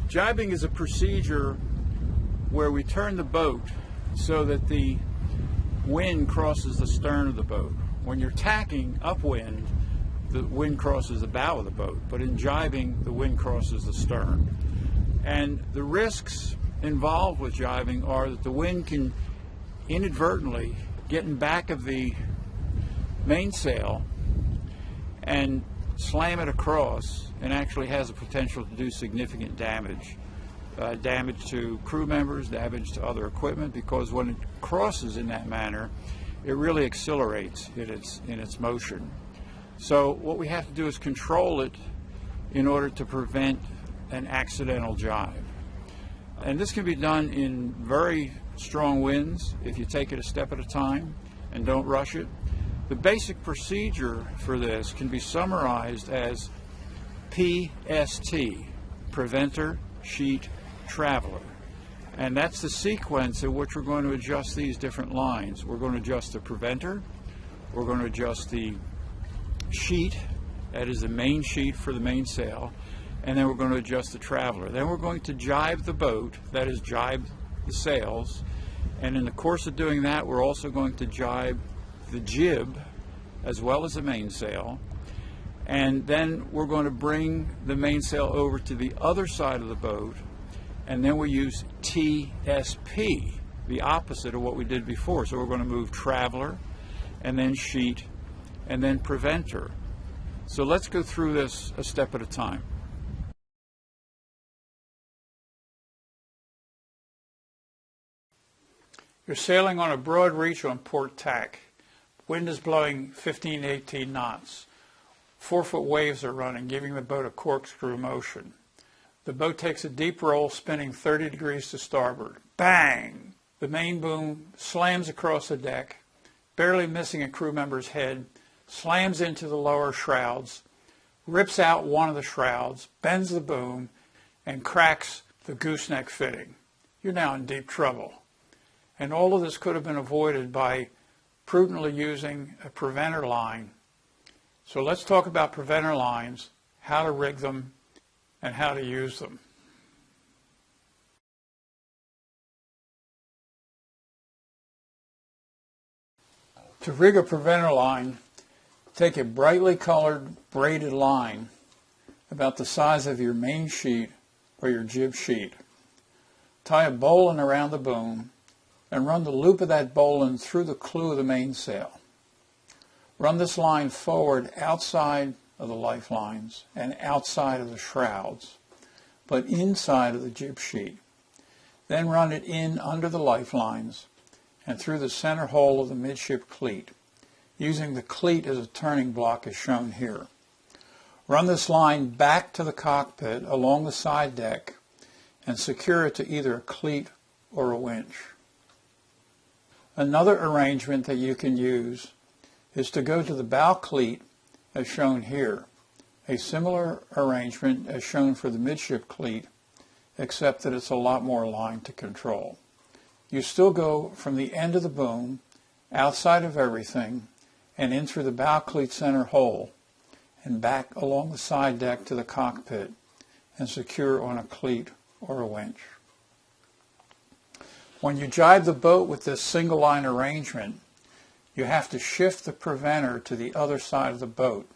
Jibing is a procedure where we turn the boat so that the wind crosses the stern of the boat. When you're tacking upwind, the wind crosses the bow of the boat, but in jibing, the wind crosses the stern. And the risks involved with jibing are that the wind can inadvertently get in back of the mainsail and slam it across, and actually has the potential to do significant damage. Damage to crew members, damage to other equipment, because when it crosses in that manner, it really accelerates in its motion. So what we have to do is control it in order to prevent an accidental jibe. And this can be done in very strong winds if you take it a step at a time and don't rush it. The basic procedure for this can be summarized as PST, Preventer, Sheet, Traveler. And that's the sequence in which we're going to adjust these different lines. We're going to adjust the preventer, we're going to adjust the sheet, that is the main sheet for the mainsail, and then we're going to adjust the traveler. Then we're going to jibe the boat, that is jibe the sails, and in the course of doing that we're also going to jibe the jib as well as the mainsail, and then we're going to bring the mainsail over to the other side of the boat, and then we use TSP, the opposite of what we did before. So we're going to move traveler, and then sheet, and then preventer. So let's go through this a step at a time. You're sailing on a broad reach on port tack. Wind is blowing 15 to 18 knots. 4-foot waves are running, giving the boat a corkscrew motion. The boat takes a deep roll, spinning 30 degrees to starboard. Bang! The main boom slams across the deck, barely missing a crew member's head, slams into the lower shrouds, rips out one of the shrouds, bends the boom, and cracks the gooseneck fitting. You're now in deep trouble. And all of this could have been avoided by prudently using a preventer line. So let's talk about preventer lines, how to rig them, and how to use them. To rig a preventer line, take a brightly colored braided line about the size of your main sheet or your jib sheet. Tie a bowline around the boom and run the loop of that bowline through the clew of the mainsail. Run this line forward outside of the lifelines and outside of the shrouds, but inside of the jib sheet. Then run it in under the lifelines and through the center hole of the midship cleat, using the cleat as a turning block as shown here. Run this line back to the cockpit along the side deck and secure it to either a cleat or a winch. Another arrangement that you can use is to go to the bow cleat as shown here, a similar arrangement as shown for the midship cleat, except that it's a lot more line to control. You still go from the end of the boom, outside of everything, and in through the bow cleat center hole, and back along the side deck to the cockpit, and secure on a cleat or a winch. When you jibe the boat with this single line arrangement, you have to shift the preventer to the other side of the boat.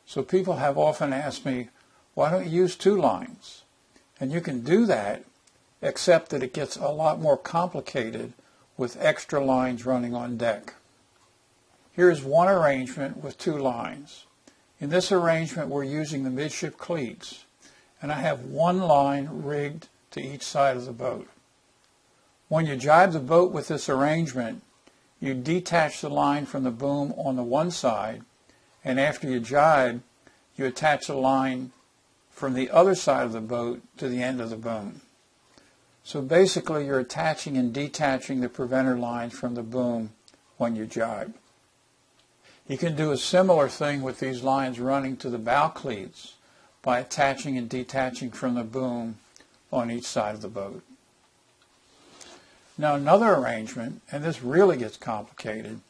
So people have often asked me, why don't you use 2 lines? And you can do that, except that it gets a lot more complicated with extra lines running on deck. Here's one arrangement with 2 lines. In this arrangement we're using the midship cleats, and I have 1 line rigged to each side of the boat. When you jibe the boat with this arrangement, you detach the line from the boom on the one side, and after you jibe, you attach the line from the other side of the boat to the end of the boom. So basically you're attaching and detaching the preventer lines from the boom when you jibe. You can do a similar thing with these lines running to the bow cleats by attaching and detaching from the boom on each side of the boat. Now another arrangement, and this really gets complicated,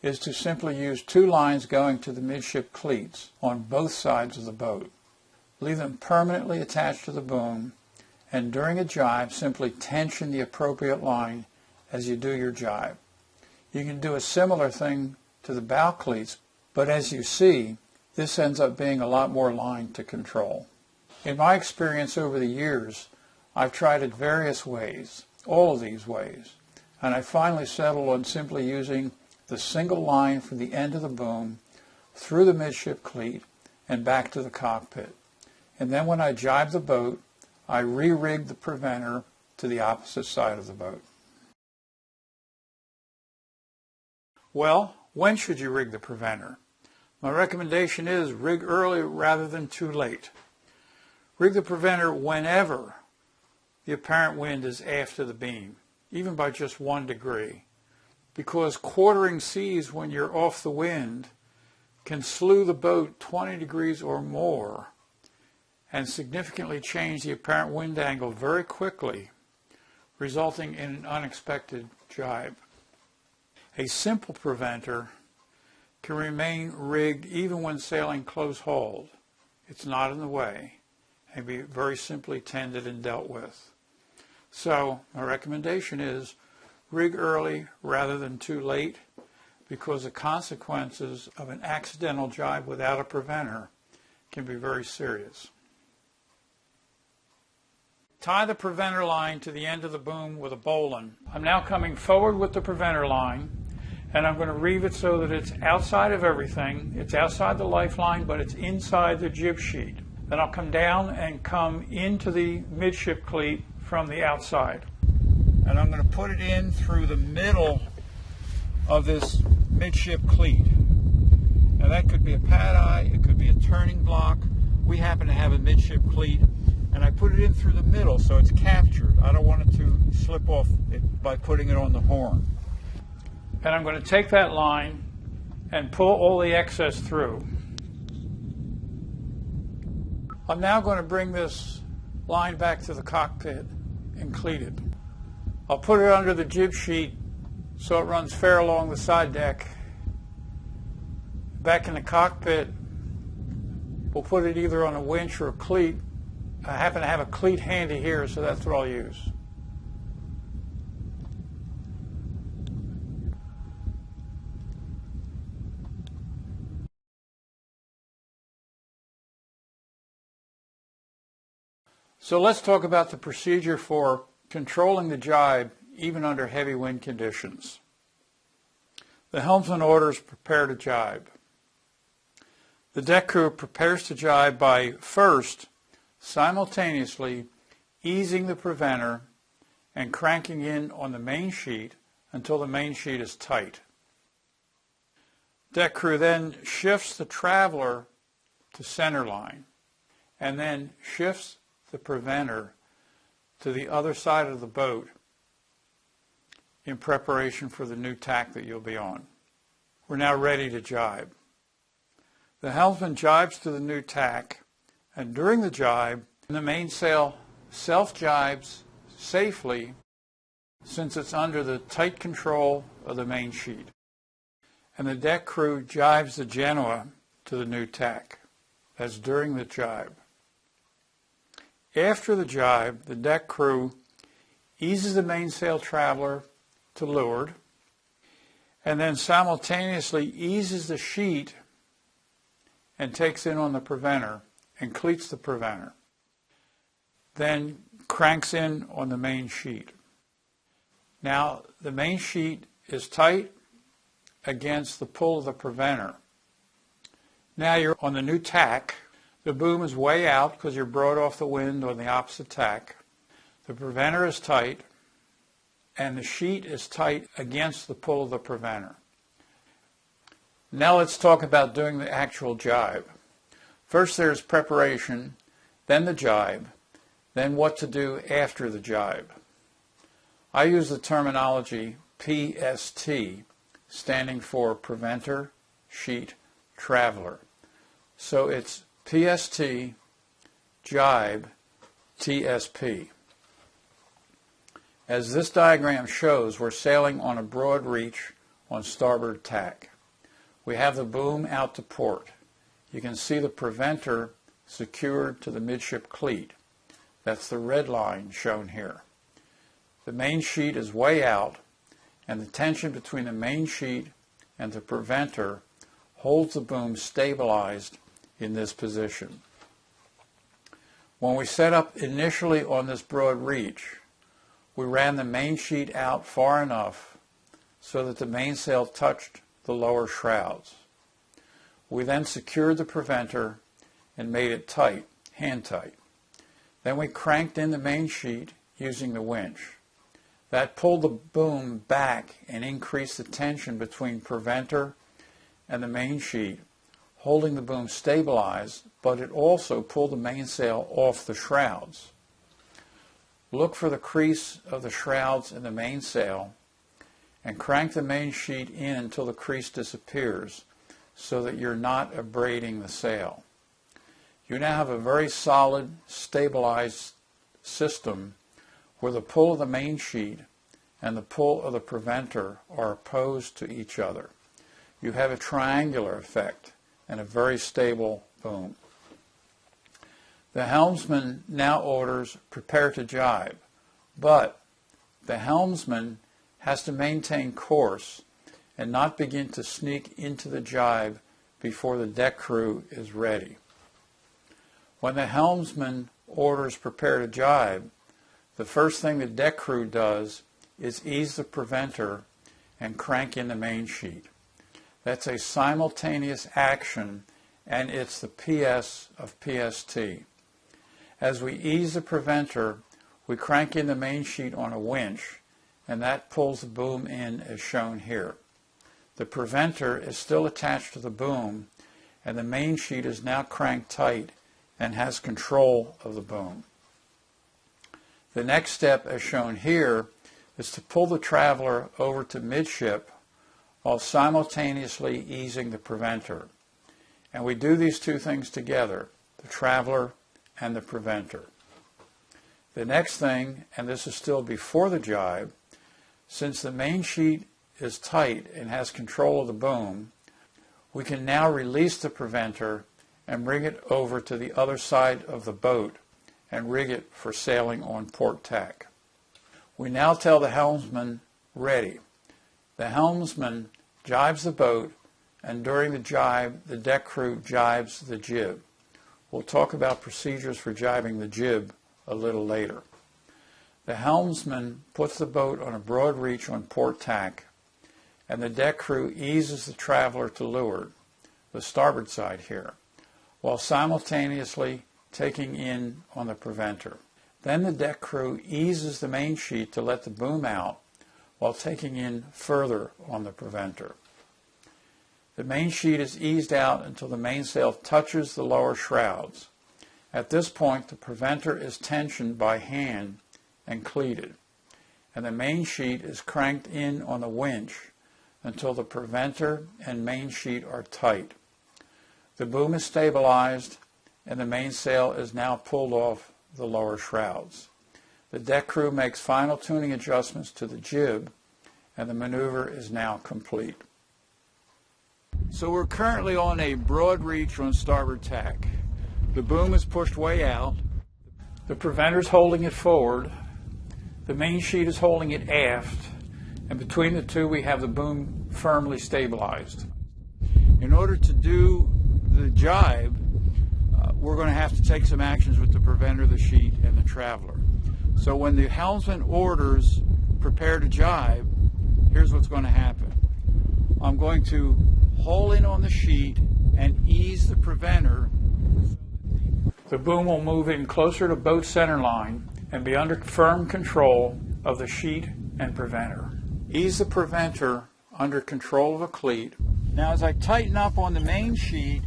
is to simply use 2 lines going to the midship cleats on both sides of the boat. Leave them permanently attached to the boom and during a jibe, simply tension the appropriate line as you do your jibe. You can do a similar thing to the bow cleats, but as you see, this ends up being a lot more line to control. In my experience over the years, I've tried it various ways, all of these ways, and I finally settled on simply using the single line from the end of the boom through the midship cleat and back to the cockpit. And then when I jibe the boat, I re-rig the preventer to the opposite side of the boat. Well, when should you rig the preventer? My recommendation is rig early rather than too late. Rig the preventer whenever the apparent wind is aft of the beam, even by just 1 degree, because quartering seas when you're off the wind can slew the boat 20 degrees or more and significantly change the apparent wind angle very quickly, resulting in an unexpected jibe. A simple preventer can remain rigged even when sailing close hauled. It's not in the way and be very simply tended and dealt with. So my recommendation is rig early rather than too late, because the consequences of an accidental jibe without a preventer can be very serious. Tie the preventer line to the end of the boom with a bowline. I'm now coming forward with the preventer line, and I'm going to reeve it so that it's outside of everything. It's outside the lifeline, but it's inside the jib sheet. Then I'll come down and come into the midship cleat from the outside. And I'm going to put it in through the middle of this midship cleat. Now that could be a pad eye, it could be a turning block. We happen to have a midship cleat, and I put it in through the middle so it's captured. I don't want it to slip off by putting it on the horn. And I'm going to take that line and pull all the excess through. I'm now going to bring this line back to the cockpit and cleat it. I'll put it under the jib sheet so it runs fair along the side deck. Back in the cockpit, we'll put it either on a winch or a cleat. I happen to have a cleat handy here, so that's what I'll use. So let's talk about the procedure for controlling the jibe even under heavy wind conditions. The helmsman orders prepare to jibe. The deck crew prepares to jibe by first simultaneously easing the preventer and cranking in on the main sheet until the main sheet is tight. Deck crew then shifts the traveler to center line and then shifts the preventer to the other side of the boat in preparation for the new tack that you'll be on. We're now ready to jibe. The helmsman jibes to the new tack, and during the jibe, the mainsail self-jibes safely since it's under the tight control of the main sheet. And the deck crew jibes the Genoa to the new tack. That's during the jibe. After the jibe, the deck crew eases the mainsail traveler to leeward and then simultaneously eases the sheet and takes in on the preventer and cleats the preventer. Then cranks in on the main sheet. Now the main sheet is tight against the pull of the preventer. Now you're on the new tack. The boom is way out because you're broad off the wind on the opposite tack. The preventer is tight, and the sheet is tight against the pull of the preventer. Now let's talk about doing the actual jibe. First there's preparation, then the jibe, then what to do after the jibe. I use the terminology PST, standing for Preventer, Sheet, Traveler. So it's PST, jibe, TSP. As this diagram shows, we're sailing on a broad reach on starboard tack. We have the boom out to port. You can see the preventer secured to the midship cleat. That's the red line shown here. The main sheet is way out, and the tension between the main sheet and the preventer holds the boom stabilized in this position. When we set up initially on this broad reach, we ran the main sheet out far enough so that the mainsail touched the lower shrouds. We then secured the preventer and made it tight, hand tight. Then we cranked in the main sheet using the winch. That pulled the boom back and increased the tension between preventer and the main sheet, holding the boom stabilized, but it also pulled the mainsail off the shrouds. Look for the crease of the shrouds in the mainsail and crank the main sheet in until the crease disappears so that you're not abrading the sail. You now have a very solid, stabilized system where the pull of the main sheet and the pull of the preventer are opposed to each other. You have a triangular effect and a very stable boom. The helmsman now orders, prepare to jibe, but the helmsman has to maintain course and not begin to sneak into the jibe before the deck crew is ready. When the helmsman orders, prepare to jibe, the first thing the deck crew does is ease the preventer and crank in the main sheet. That's a simultaneous action, and it's the PS of PST. As we ease the preventer, we crank in the main sheet on a winch, and that pulls the boom in as shown here. The preventer is still attached to the boom, and the main sheet is now cranked tight and has control of the boom. The next step, as shown here, is to pull the traveler over to midship while simultaneously easing the preventer. And we do these two things together, the traveler and the preventer. The next thing, and this is still before the jibe, since the main sheet is tight and has control of the boom, we can now release the preventer and bring it over to the other side of the boat and rig it for sailing on port tack. We now tell the helmsman, ready. The helmsman jibes the boat, and during the jibe, the deck crew jibes the jib. We'll talk about procedures for jibing the jib a little later. The helmsman puts the boat on a broad reach on port tack, and the deck crew eases the traveler to leeward, the starboard side here, while simultaneously taking in on the preventer. Then the deck crew eases the main sheet to let the boom out while taking in further on the preventer. The main sheet is eased out until the mainsail touches the lower shrouds. At this point, the preventer is tensioned by hand and cleated, and the main sheet is cranked in on the winch until the preventer and main sheet are tight. The boom is stabilized, and the mainsail is now pulled off the lower shrouds. The deck crew makes final tuning adjustments to the jib, and the maneuver is now complete. So we're currently on a broad reach on starboard tack. The boom is pushed way out. The preventer is holding it forward. The main sheet is holding it aft, and between the two we have the boom firmly stabilized. In order to do the jibe, we're going to have to take some actions with the preventer, the sheet, and the traveler. So when the helmsman orders, prepare to jibe, here's what's going to happen. I'm going to haul in on the sheet and ease the preventer. The boom will move in closer to boat center line and be under firm control of the sheet and preventer. Ease the preventer under control of a cleat. Now as I tighten up on the main sheet,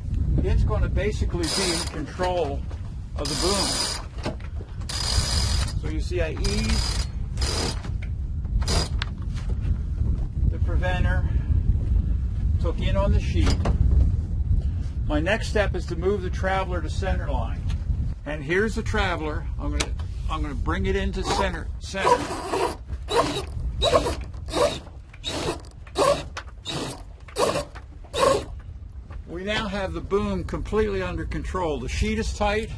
it's going to basically be in control of the boom. So you see I ease the preventer, took in on the sheet. My next step is to move the traveler to center line. And here's the traveler. I'm going to bring it into center. We now have the boom completely under control. The sheet is tight,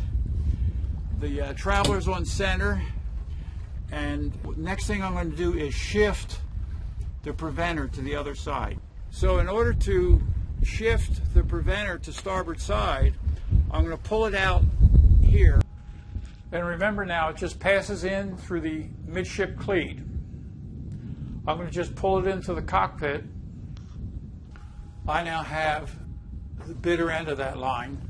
The traveler's on center, and next thing I'm going to do is shift the preventer to the other side. So in order to shift the preventer to starboard side, I'm going to pull it out here. And remember now, it just passes in through the midship cleat. I'm going to just pull it into the cockpit. I now have the bitter end of that line.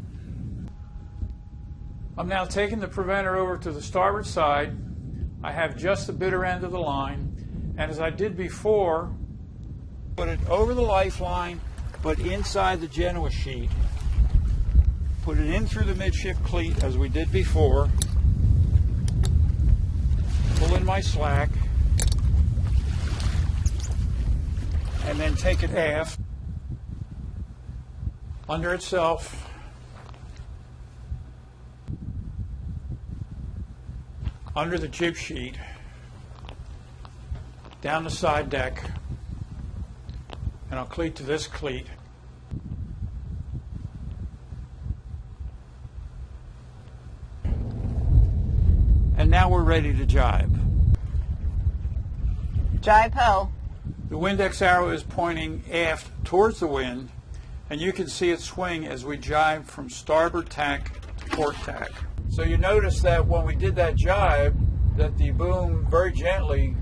I'm now taking the preventer over to the starboard side. I have just the bitter end of the line, and as I did before, put it over the lifeline, but inside the Genoa sheet. Put it in through the midship cleat as we did before. Pull in my slack, and then take it aft, under itself, under the jib sheet, down the side deck, and I'll cleat to this cleat. And now we're ready to jibe. Jibe ho. The Windex arrow is pointing aft towards the wind, and you can see it swing as we jibe from starboard tack to port tack. So you notice that when we did that jibe, that the boom very gently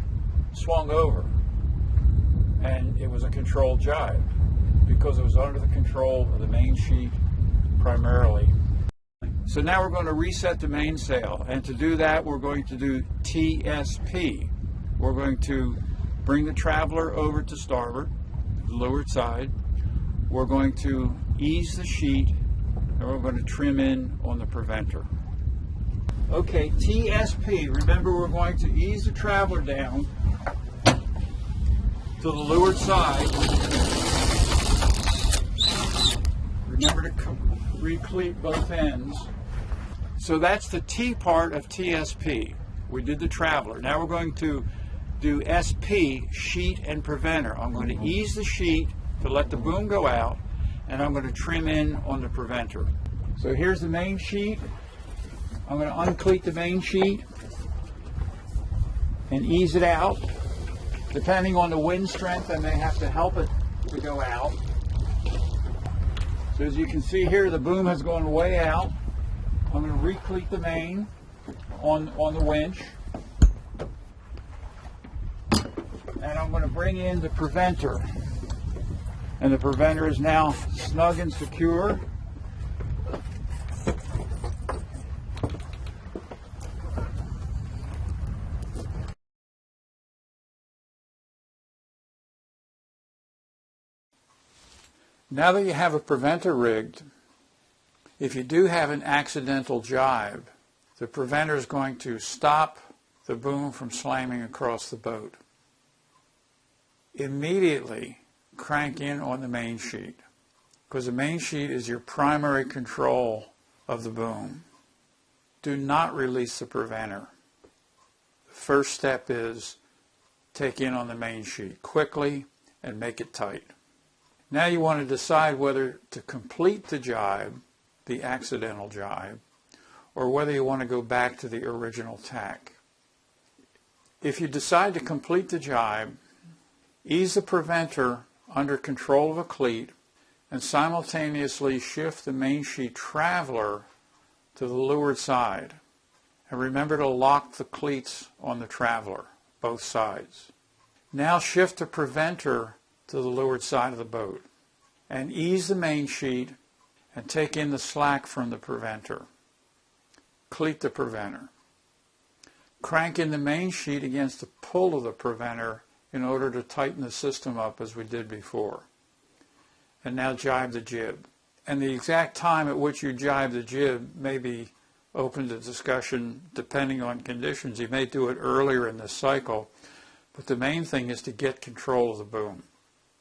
swung over, and it was a controlled jibe because it was under the control of the main sheet primarily. So now we're going to reset the mainsail, and to do that we're going to do TSP. We're going to bring the traveler over to starboard, the leeward side. We're going to ease the sheet, and we're going to trim in on the preventer. Okay, TSP. Remember, we're going to ease the traveler down to the leeward side. Remember to recleat both ends. So that's the T part of TSP. We did the traveler. Now we're going to do SP, sheet and preventer. I'm going to ease the sheet to let the boom go out, and I'm going to trim in on the preventer. So here's the main sheet. I'm going to uncleat the main sheet and ease it out. Depending on the wind strength, I may have to help it to go out. So as you can see here, the boom has gone way out. I'm going to recleat the main on the winch. And I'm going to bring in the preventer. And the preventer is now snug and secure. Now that you have a preventer rigged, if you do have an accidental jibe, the preventer is going to stop the boom from slamming across the boat. Immediately crank in on the main sheet, because the main sheet is your primary control of the boom. Do not release the preventer. The first step is take in on the main sheet quickly and make it tight. Now you want to decide whether to complete the jibe, the accidental jibe, or whether you want to go back to the original tack. If you decide to complete the jibe, ease the preventer under control of a cleat and simultaneously shift the main sheet traveler to the leeward side. And remember to lock the cleats on the traveler, both sides. Now shift the preventer to the leeward side of the boat and ease the main sheet and take in the slack from the preventer. Cleat the preventer. Crank in the main sheet against the pull of the preventer in order to tighten the system up as we did before. And now jibe the jib. And the exact time at which you jibe the jib may be open to discussion depending on conditions. You may do it earlier in this cycle, but the main thing is to get control of the boom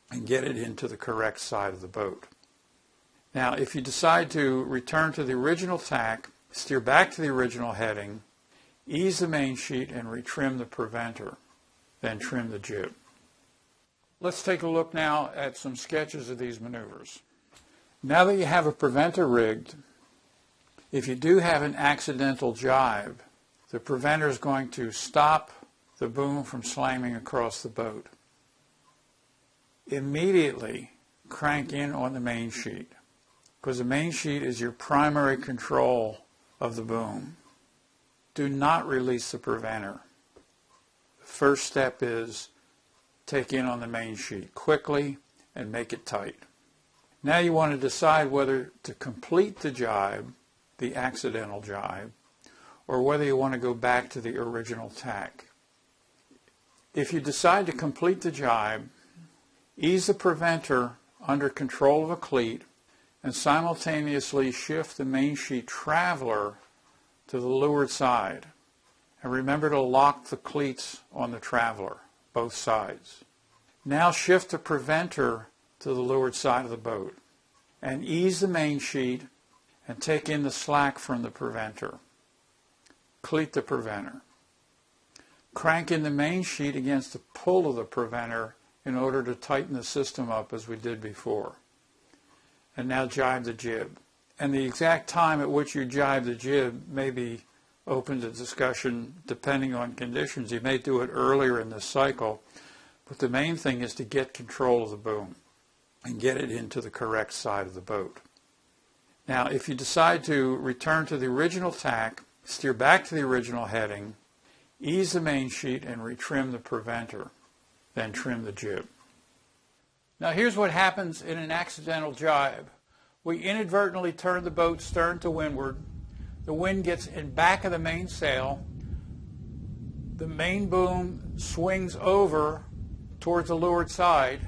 and get it into the correct side of the boat. Now, if you decide to return to the original tack, steer back to the original heading, ease the main sheet and retrim the preventer, then trim the jib. Let's take a look now at some sketches of these maneuvers. Now that you have a preventer rigged, If you do have an accidental jibe, the preventer is going to stop the boom from slamming across the boat. Immediately crank in on the main sheet, because the main sheet is your primary control of the boom. Do not release the preventer. The first step is take in on the main sheet quickly and make it tight. Now you want to decide whether to complete the jibe, the accidental jibe, or whether you want to go back to the original tack. If you decide to complete the jibe, ease the preventer under control of a cleat and simultaneously shift the main sheet traveler to the leeward side. And remember to lock the cleats on the traveler, both sides. Now shift the preventer to the leeward side of the boat and ease the main sheet and take in the slack from the preventer. Cleat the preventer. Crank in the main sheet against the pull of the preventer in order to tighten the system up as we did before. And now jibe the jib. And the exact time at which you jibe the jib may be open to discussion depending on conditions. You may do it earlier in this cycle, but the main thing is to get control of the boom and get it into the correct side of the boat. Now, if you decide to return to the original tack, steer back to the original heading, ease the main sheet and retrim the preventer, then trim the jib. Now here's what happens in an accidental jibe. We inadvertently turn the boat stern to windward. The wind gets in back of the mainsail. The main boom swings over towards the leeward side.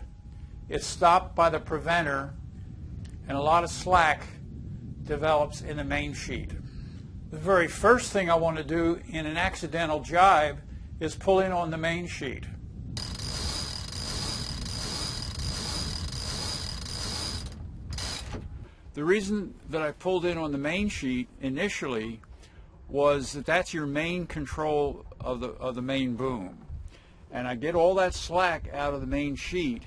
It's stopped by the preventer, and a lot of slack develops in the main sheet. The very first thing I want to do in an accidental jibe is pull in on the main sheet. The reason that I pulled in on the main sheet initially was that that's your main control of the main boom. And I get all that slack out of the main sheet.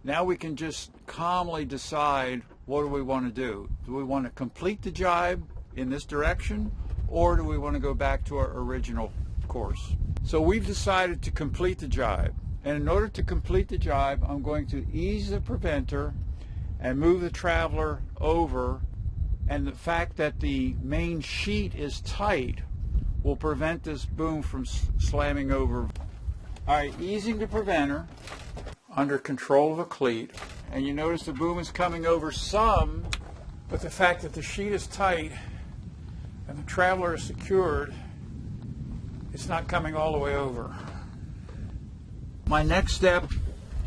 Now we can just calmly decide, what do we want to do? Do we want to complete the jibe in this direction, or do we want to go back to our original course? So we've decided to complete the jibe. And in order to complete the jibe, I'm going to ease the preventer and move the traveler over, and the fact that the main sheet is tight will prevent this boom from slamming over. All right, easing the preventer under control of a cleat, and you notice the boom is coming over some, but the fact that the sheet is tight and the traveler is secured, it's not coming all the way over. My next step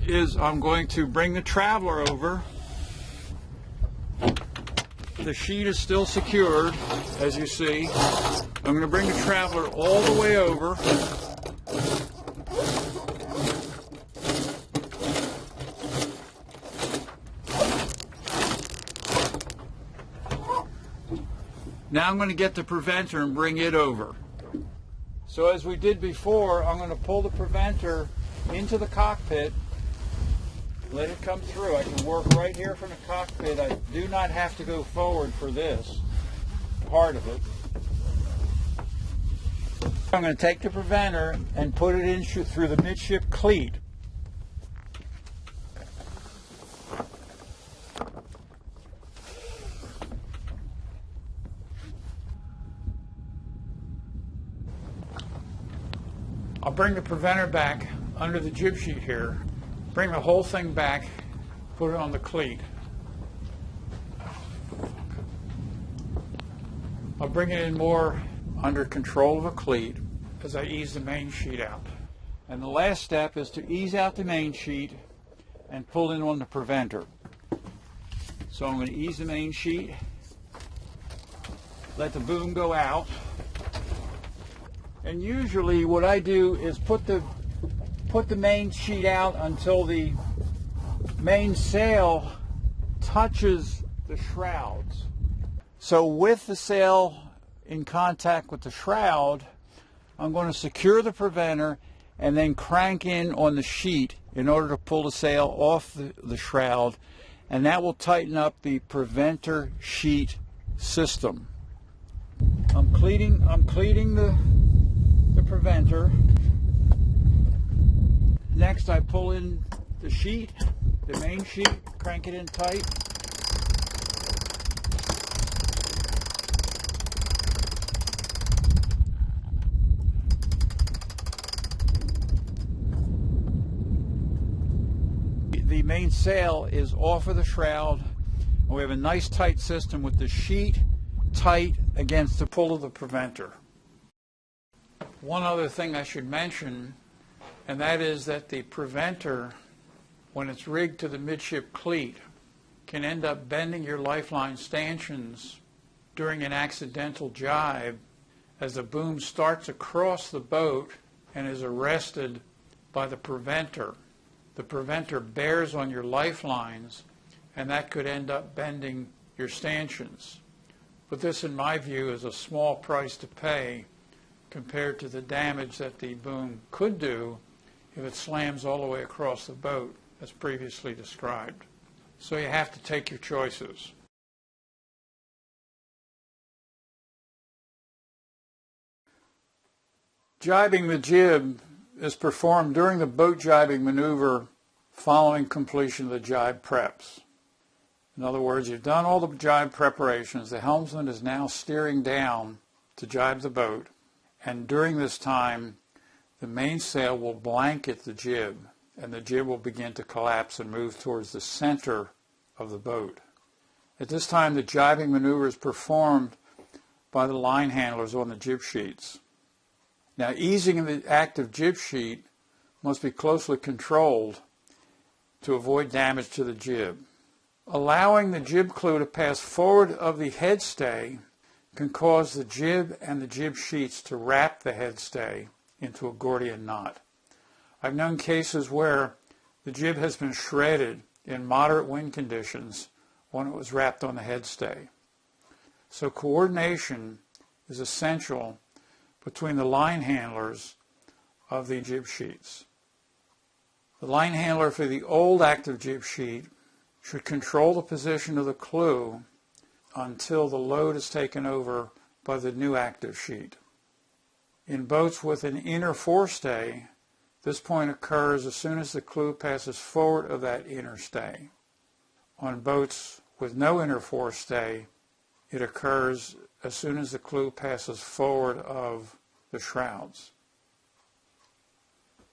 is I'm going to bring the traveler over. The sheet is still secured, as you see. I'm going to bring the traveler all the way over. Now I'm going to get the preventer and bring it over. So as we did before, I'm going to pull the preventer into the cockpit. Let it come through. I can work right here from the cockpit. I do not have to go forward for this part of it. I'm going to take the preventer and put it in through the midship cleat. I'll bring the preventer back under the jib sheet here. Bring the whole thing back, put it on the cleat. I'll bring it in more under control of a cleat as I ease the main sheet out. And the last step is to ease out the main sheet and pull in on the preventer. So I'm going to ease the main sheet, let the boom go out. And usually what I do is put the main sheet out until the main sail touches the shrouds. So with the sail in contact with the shroud, I'm going to secure the preventer and then crank in on the sheet in order to pull the sail off the shroud, and that will tighten up the preventer sheet system. I'm cleating the preventer. Next, I pull in the sheet, the main sheet, crank it in tight. The main sail is off of the shroud, and we have a nice tight system with the sheet tight against the pull of the preventer. One other thing I should mention, and that is that the preventer, when it's rigged to the midship cleat, can end up bending your lifeline stanchions during an accidental jibe as the boom starts across the boat and is arrested by the preventer. The preventer bears on your lifelines, and that could end up bending your stanchions. But this, in my view, is a small price to pay compared to the damage that the boom could do if it slams all the way across the boat, as previously described. So you have to take your choices. Jibing the jib is performed during the boat jibing maneuver following completion of the jibe preps. In other words, you've done all the jibe preparations. The helmsman is now steering down to jibe the boat, and during this time, the mainsail will blanket the jib, and the jib will begin to collapse and move towards the center of the boat. At this time, the jibing maneuver is performed by the line handlers on the jib sheets. Now, easing the active jib sheet must be closely controlled to avoid damage to the jib. Allowing the jib clew to pass forward of the headstay can cause the jib and the jib sheets to wrap the headstay into a Gordian knot. I've known cases where the jib has been shredded in moderate wind conditions when it was wrapped on the headstay. So coordination is essential between the line handlers of the jib sheets. The line handler for the old active jib sheet should control the position of the clew until the load is taken over by the new active sheet. In boats with an inner forestay, this point occurs as soon as the clew passes forward of that inner stay. On boats with no inner forestay, it occurs as soon as the clew passes forward of the shrouds.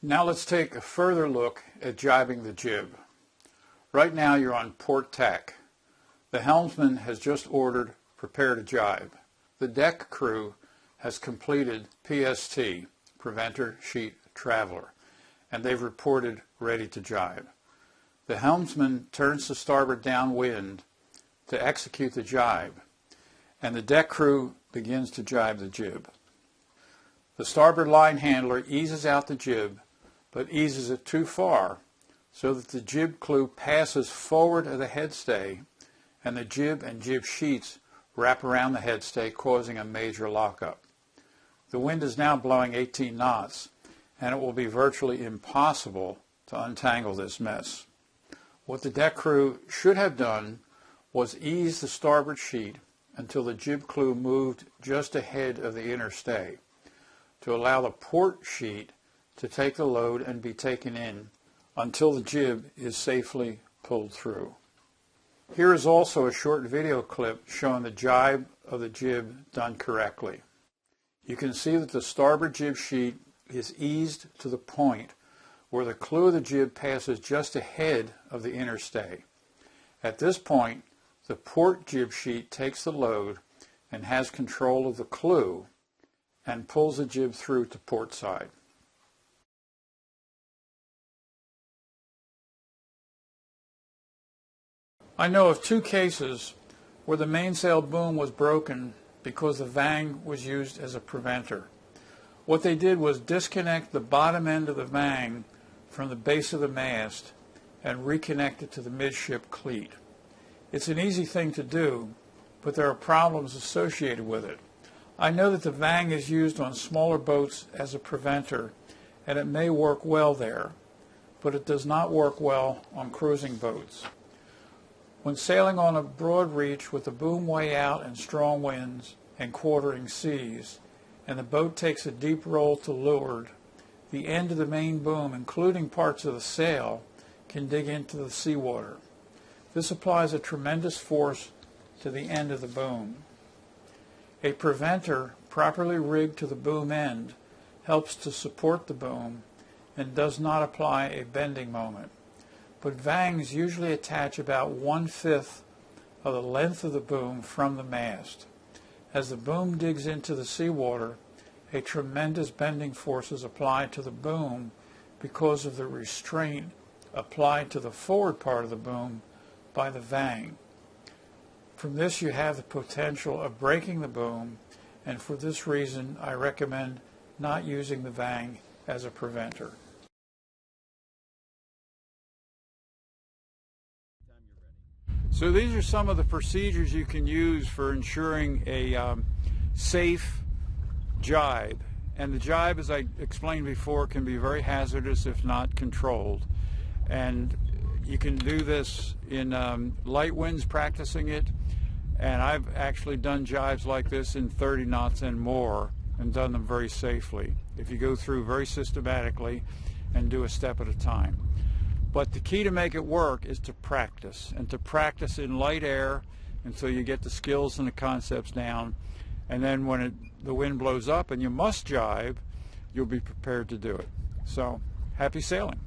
Now let's take a further look at jibing the jib. Right now you're on port tack. The helmsman has just ordered prepare to jibe. The deck crew has completed PST, Preventer Sheet Traveler, and they've reported ready to jibe. The helmsman turns to starboard downwind to execute the jibe, and the deck crew begins to jibe the jib. The starboard line handler eases out the jib, but eases it too far so that the jib clew passes forward of the headstay, and the jib and jib sheets wrap around the headstay, causing a major lockup. The wind is now blowing 18 knots, and it will be virtually impossible to untangle this mess. What the deck crew should have done was ease the starboard sheet until the jib clew moved just ahead of the inner stay, to allow the port sheet to take the load and be taken in until the jib is safely pulled through. Here is also a short video clip showing the jibe of the jib done correctly. You can see that the starboard jib sheet is eased to the point where the clew of the jib passes just ahead of the inner stay. At this point, the port jib sheet takes the load and has control of the clew and pulls the jib through to port side. I know of two cases where the mainsail boom was broken because the vang was used as a preventer. What they did was disconnect the bottom end of the vang from the base of the mast and reconnect it to the midship cleat. It's an easy thing to do, but there are problems associated with it. I know that the vang is used on smaller boats as a preventer, and it may work well there, but it does not work well on cruising boats. When sailing on a broad reach with the boom way out and strong winds, and quartering seas, and the boat takes a deep roll to leeward, the end of the main boom, including parts of the sail, can dig into the seawater. This applies a tremendous force to the end of the boom. A preventer properly rigged to the boom end helps to support the boom and does not apply a bending moment. But vangs usually attach about 1/5 of the length of the boom from the mast. As the boom digs into the seawater, a tremendous bending force is applied to the boom because of the restraint applied to the forward part of the boom by the vang. From this you have the potential of breaking the boom, and for this reason I recommend not using the vang as a preventer. So these are some of the procedures you can use for ensuring a safe gybe. And the gybe, as I explained before, can be very hazardous if not controlled. And you can do this in light winds, practicing it. And I've actually done jibes like this in 30 knots and more and done them very safely if you go through very systematically and do a step at a time. But the key to make it work is to practice, and to practice in light air until you get the skills and the concepts down. And then when the wind blows up and you must jibe, you'll be prepared to do it. So, happy sailing.